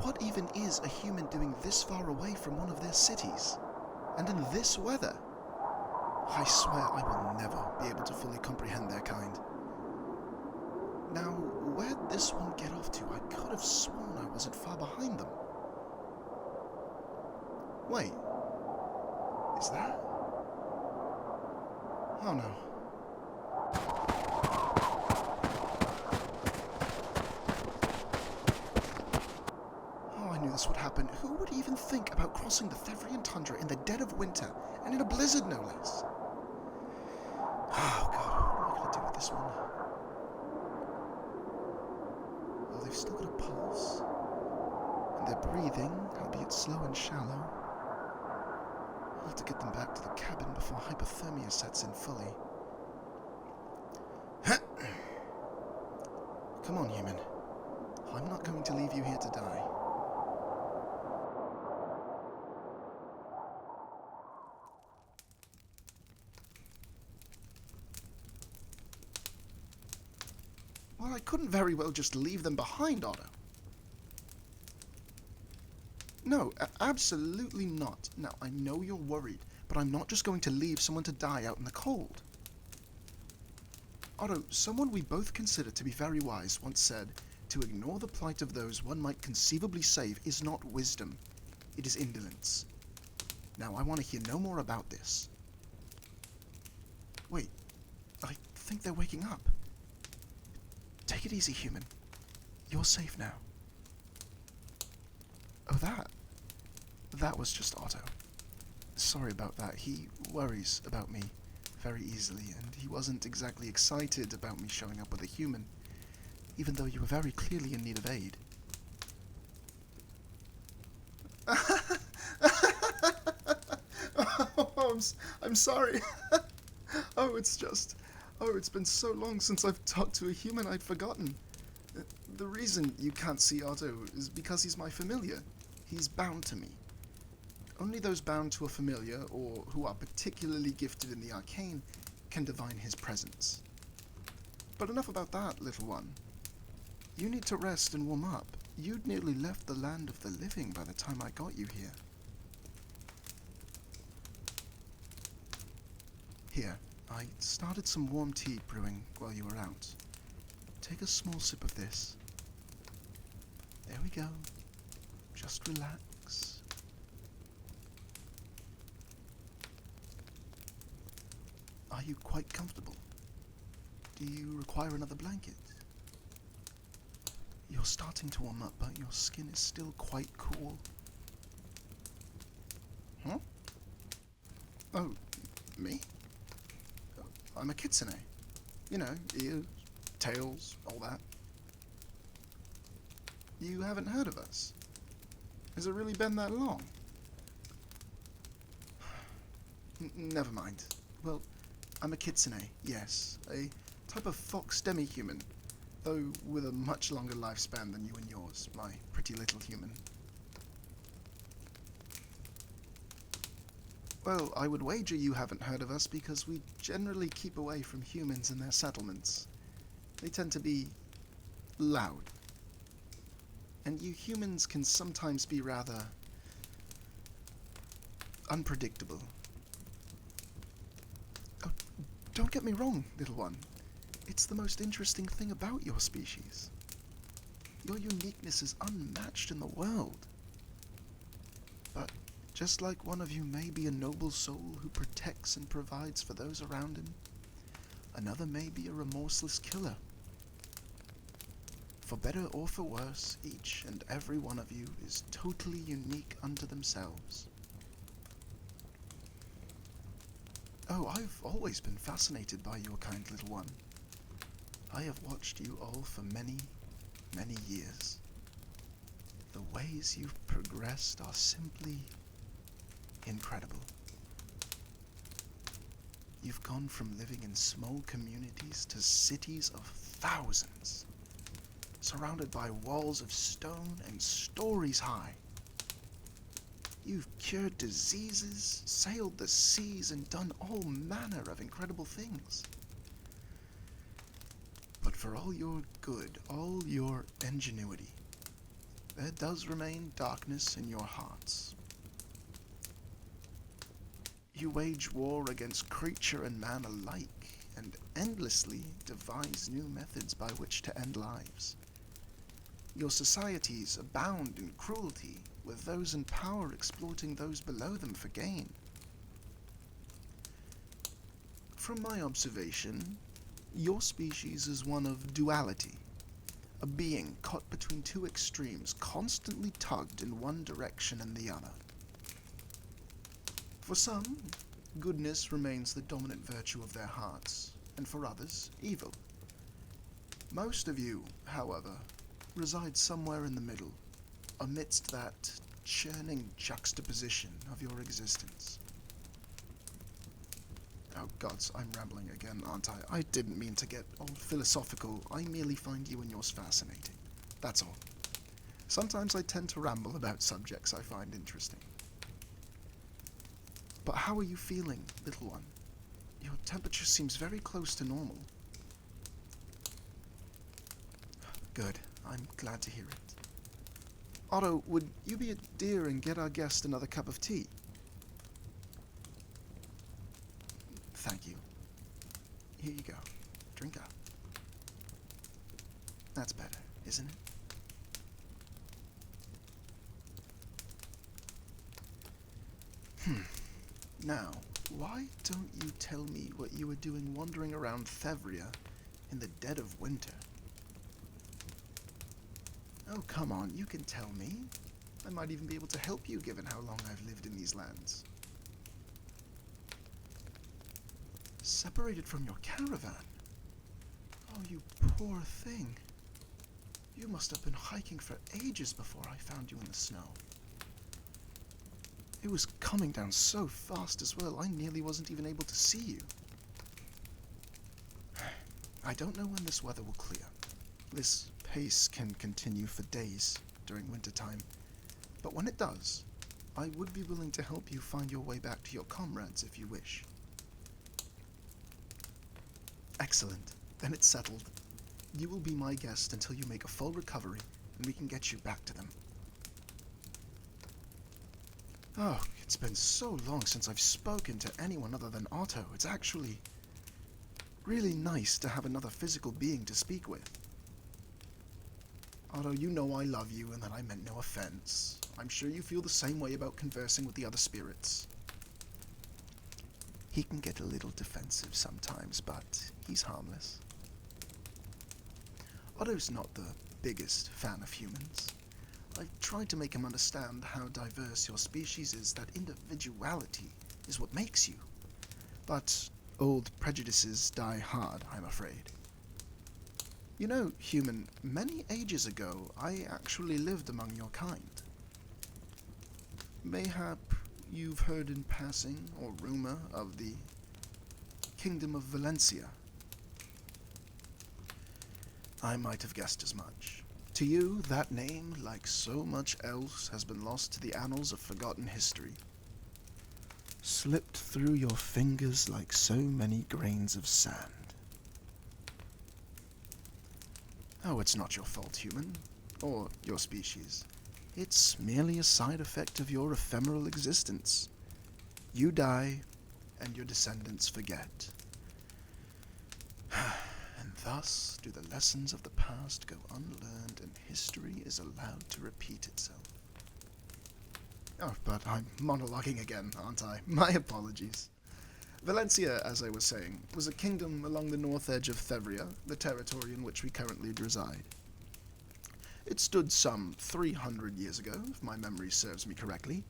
what even is a human doing this far away from one of their cities? And in this weather? I swear I will never be able to fully comprehend their kind. Now, where'd this one get off to? I could have sworn I wasn't far behind them. Wait. Is that? Oh no. Oh, I knew this would happen. Who would even think about crossing the Thevrian tundra in the dead of winter, and in a blizzard no less? Oh god, what am I going to do with this one? Oh, they've still got a pulse. And they're breathing, albeit slow and shallow. I'll have to get them back to the cabin before hypothermia sets in fully. Come on, human. I'm not going to leave you here to die. Well, I couldn't very well just leave them behind, Otto. No, absolutely not. Now, I know you're worried, but I'm not just going to leave someone to die out in the cold. Otto, someone we both consider to be very wise once said, to ignore the plight of those one might conceivably save is not wisdom, it is indolence. Now, I want to hear no more about this. Wait, I think they're waking up. Take it easy, human. You're safe now. Oh, that was just Otto. Sorry about that. He worries about me very easily, and he wasn't exactly excited about me showing up with a human, even though you were very clearly in need of aid. Oh, I'm sorry. It's been so long since I've talked to a human I'd forgotten. The reason you can't see Otto is because he's my familiar. He's bound to me. Only those bound to a familiar, or who are particularly gifted in the arcane, can divine his presence. But enough about that, little one. You need to rest and warm up. You'd nearly left the land of the living by the time I got you here. Here, I started some warm tea brewing while you were out. Take a small sip of this. There we go. Just relax. Are you quite comfortable? Do you require another blanket? You're starting to warm up, but your skin is still quite cool. Huh? Oh, me? I'm a Kitsune. You know, ears, tails, all that. You haven't heard of us? Has it really been that long? Never mind. Well, I'm a Kitsune, yes. A type of fox demi-human, though with a much longer lifespan than you and yours, my pretty little human. Well, I would wager you haven't heard of us because we generally keep away from humans in their settlements. They tend to be loud. And you humans can sometimes be rather unpredictable. Oh, don't get me wrong, little one. It's the most interesting thing about your species. Your uniqueness is unmatched in the world. But just like one of you may be a noble soul who protects and provides for those around him, another may be a remorseless killer. For better or for worse, each and every one of you is totally unique unto themselves. Oh, I've always been fascinated by your kind, little one. I have watched you all for many, many years. The ways you've progressed are simply incredible. You've gone from living in small communities to cities of thousands, surrounded by walls of stone and stories high. You've cured diseases, sailed the seas, and done all manner of incredible things. But for all your good, all your ingenuity, there does remain darkness in your hearts. You wage war against creature and man alike, and endlessly devise new methods by which to end lives. Your societies abound in cruelty, with those in power exploiting those below them for gain. From my observation, your species is one of duality, a being caught between two extremes, constantly tugged in one direction and the other. For some, goodness remains the dominant virtue of their hearts, and for others, evil. Most of you, however, reside somewhere in the middle, amidst that churning juxtaposition of your existence. Oh gods, I'm rambling again, aren't I? I didn't mean to get all philosophical. I merely find you and yours fascinating. That's all. Sometimes I tend to ramble about subjects I find interesting. But how are you feeling, little one? Your temperature seems very close to normal. Good. I'm glad to hear it. Otto, would you be a dear and get our guest another cup of tea? Thank you. Here you go. Drink up. That's better, isn't it? Now, why don't you tell me what you were doing wandering around Thevria in the dead of winter? Oh, come on, you can tell me. I might even be able to help you given how long I've lived in these lands. Separated from your caravan? Oh, you poor thing. You must have been hiking for ages before I found you in the snow. It was coming down so fast as well, I nearly wasn't even able to see you. I don't know when this weather will clear. This pace can continue for days during wintertime, but when it does, I would be willing to help you find your way back to your comrades if you wish. Excellent. Then it's settled. You will be my guest until you make a full recovery, and we can get you back to them. Oh, it's been so long since I've spoken to anyone other than Otto. It's actually really nice to have another physical being to speak with. Otto, you know I love you and that I meant no offense. I'm sure you feel the same way about conversing with the other spirits. He can get a little defensive sometimes, but he's harmless. Otto's not the biggest fan of humans. I've tried to make him understand how diverse your species is, that individuality is what makes you. But old prejudices die hard, I'm afraid. You know, human, many ages ago, I actually lived among your kind. Mayhap you've heard in passing, or rumor, of the Kingdom of Valencia. I might have guessed as much. To you, that name, like so much else, has been lost to the annals of forgotten history. Slipped through your fingers like so many grains of sand. Oh, it's not your fault, human, or your species. It's merely a side effect of your ephemeral existence. You die, and your descendants forget. And thus do the lessons of the past go unlearned, and history is allowed to repeat itself. Oh, but I'm monologuing again, aren't I? My apologies. Valencia, as I was saying, was a kingdom along the north edge of Thevria, the territory in which we currently reside. It stood some 300 years ago, if my memory serves me correctly.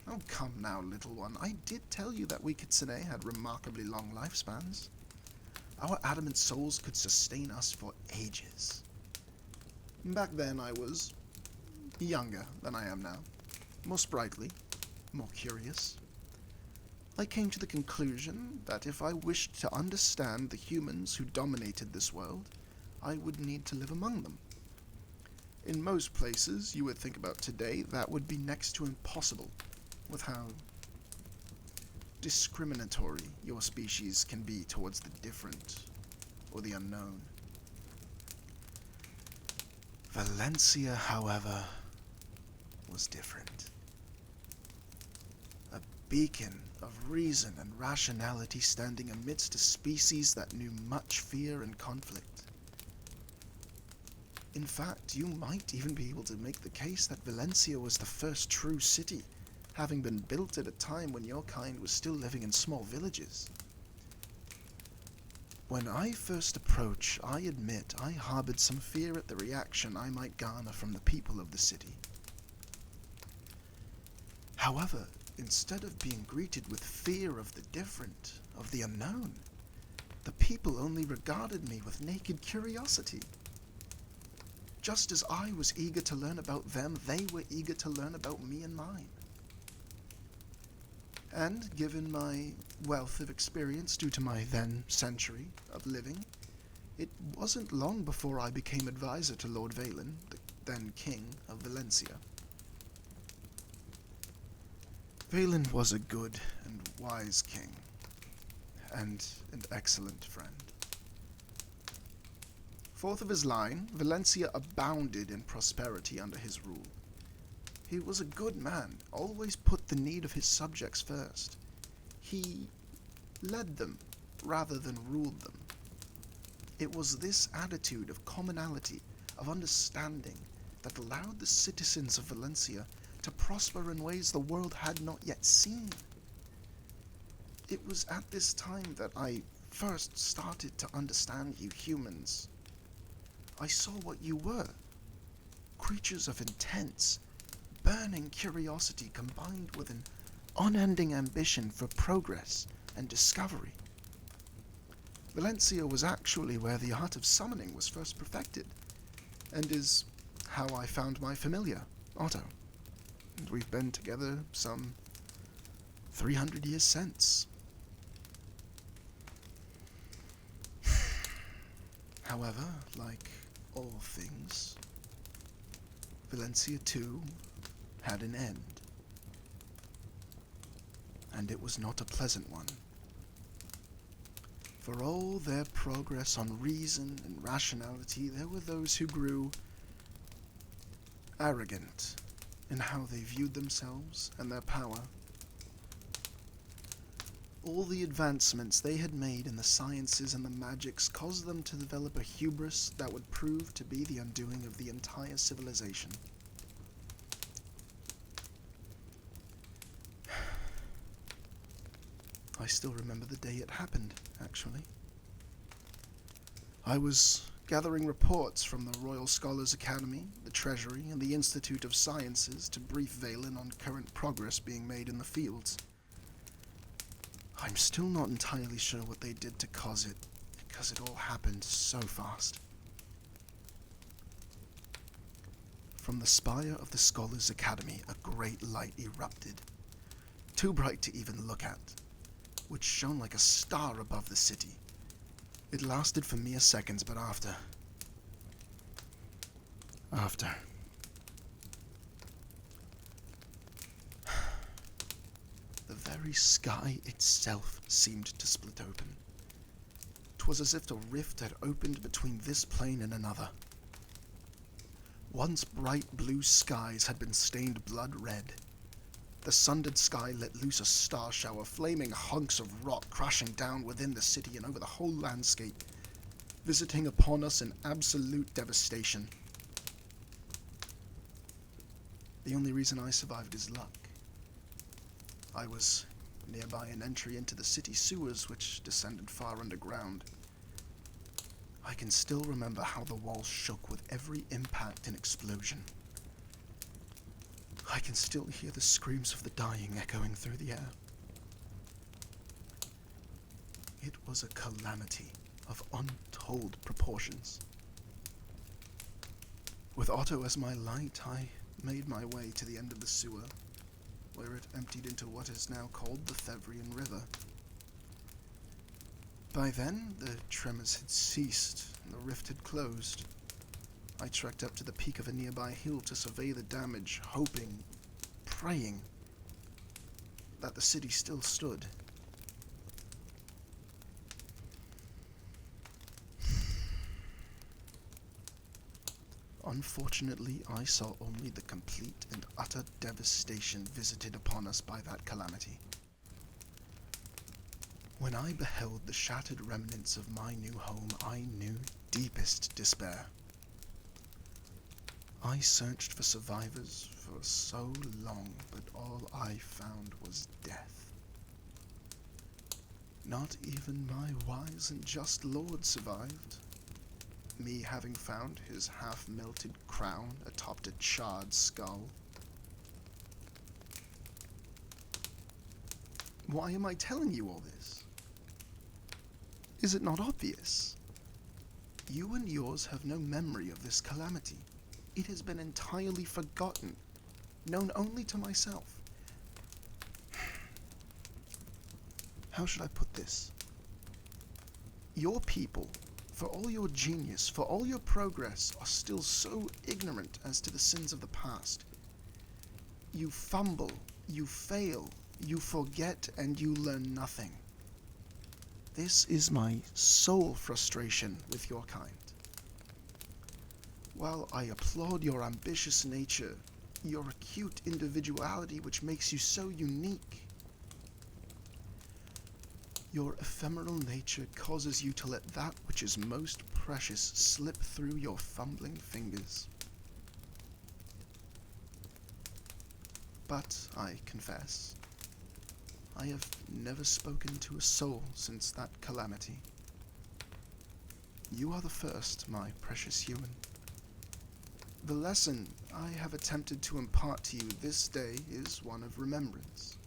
Oh, come now, little one. I did tell you that we Kitsune had remarkably long lifespans. Our adamant souls could sustain us for ages. Back then I was younger than I am now, more sprightly, more curious. I came to the conclusion that if I wished to understand the humans who dominated this world, I would need to live among them. In most places you would think about today, that would be next to impossible, with how discriminatory your species can be towards the different or the unknown. Valencia, however, was different. A beacon of reason and rationality standing amidst a species that knew much fear and conflict. In fact, you might even be able to make the case that Valencia was the first true city, having been built at a time when your kind was still living in small villages. When I first approached, I admit I harbored some fear at the reaction I might garner from the people of the city. However, instead of being greeted with fear of the different, of the unknown, the people only regarded me with naked curiosity. Just as I was eager to learn about them, they were eager to learn about me and mine. And given my wealth of experience due to my then century of living, it wasn't long before I became advisor to Lord Valen, the then king of Valencia. Valen was a good and wise king, and an excellent friend. Fourth of his line, Valencia abounded in prosperity under his rule. He was a good man, always put the need of his subjects first. He led them rather than ruled them. It was this attitude of commonality, of understanding, that allowed the citizens of Valencia to prosper in ways the world had not yet seen. It was at this time that I first started to understand you humans. I saw what you were, creatures of intense, burning curiosity combined with an unending ambition for progress and discovery. Valencia was actually where the art of summoning was first perfected, and is how I found my familiar, Otto. And we've been together some 300 years since. However, like all things, Valencia too had an end. And it was not a pleasant one. For all their progress on reason and rationality, there were those who grew arrogant in how they viewed themselves and their power. All the advancements they had made in the sciences and the magics caused them to develop a hubris that would prove to be the undoing of the entire civilization. I still remember the day it happened, actually. I was gathering reports from the Royal Scholars Academy, the Treasury, and the Institute of Sciences to brief Valen on current progress being made in the fields. I'm still not entirely sure what they did to cause it, because it all happened so fast. From the spire of the Scholars Academy, a great light erupted, too bright to even look at, which shone like a star above the city. It lasted for mere seconds, but after... the very sky itself seemed to split open. 'Twas as if a rift had opened between this plane and another. Once bright blue skies had been stained blood red. The sundered sky let loose a star shower, flaming hunks of rock crashing down within the city and over the whole landscape, visiting upon us in absolute devastation. The only reason I survived is luck. I was nearby an entry into the city sewers, which descended far underground. I can still remember how the walls shook with every impact and explosion. I can still hear the screams of the dying echoing through the air. It was a calamity of untold proportions. With Otto as my light, I made my way to the end of the sewer, where it emptied into what is now called the Thevrian River. By then, the tremors had ceased and the rift had closed. I trekked up to the peak of a nearby hill to survey the damage, hoping, praying, that the city still stood. Unfortunately, I saw only the complete and utter devastation visited upon us by that calamity. When I beheld the shattered remnants of my new home, I knew deepest despair. I searched for survivors for so long, but all I found was death. Not even my wise and just lord survived, me having found his half-melted crown atop a charred skull. Why am I telling you all this? Is it not obvious? You and yours have no memory of this calamity. It has been entirely forgotten, known only to myself. How should I put this? Your people, for all your genius, for all your progress, are still so ignorant as to the sins of the past. You fumble, you fail, you forget, and you learn nothing. This is my sole frustration with your kind. While I applaud your ambitious nature, your acute individuality which makes you so unique, your ephemeral nature causes you to let that which is most precious slip through your fumbling fingers. But, I confess, I have never spoken to a soul since that calamity. You are the first, my precious human. The lesson I have attempted to impart to you this day is one of remembrance.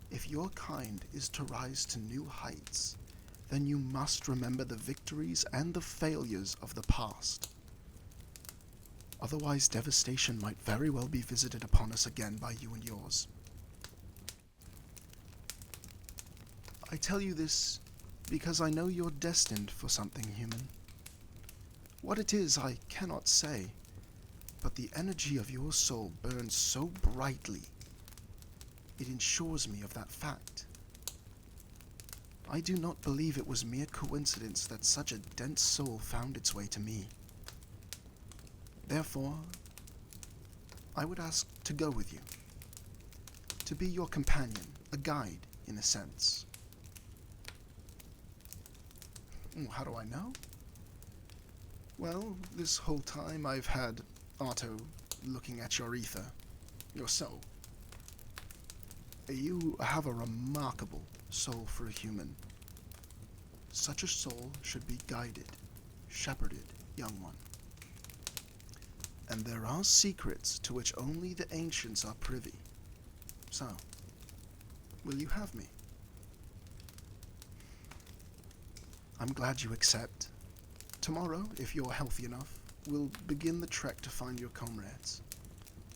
If your kind is to rise to new heights, then you must remember the victories and the failures of the past. Otherwise, devastation might very well be visited upon us again by you and yours. I tell you this because I know you're destined for something, human. What it is, I cannot say, but the energy of your soul burns so brightly, it ensures me of that fact. I do not believe it was mere coincidence that such a dense soul found its way to me. Therefore, I would ask to go with you, to be your companion, a guide, in a sense. How do I know? Well, this whole time I've had Otto looking at your ether, your soul. You have a remarkable soul for a human. Such a soul should be guided, shepherded, young one. And there are secrets to which only the ancients are privy. So, will you have me? I'm glad you accept. Tomorrow, if you're healthy enough, we'll begin the trek to find your comrades.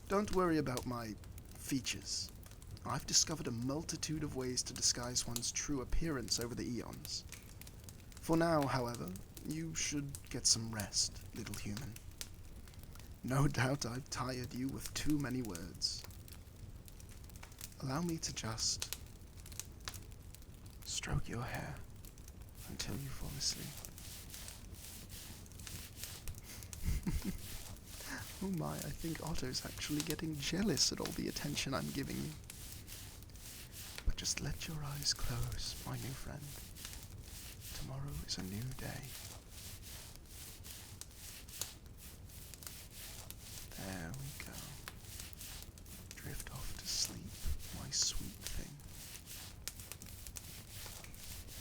Don't worry about my features. I've discovered a multitude of ways to disguise one's true appearance over the eons. For now, however, you should get some rest, little human. No doubt I've tired you with too many words. Allow me to just stroke your hair until you fall asleep. Oh my, I think Otto's actually getting jealous at all the attention I'm giving you. But just let your eyes close, my new friend. Tomorrow is a new day. There we go. Drift off to sleep, my sweet thing.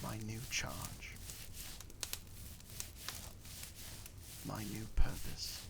My new charge. My new purpose.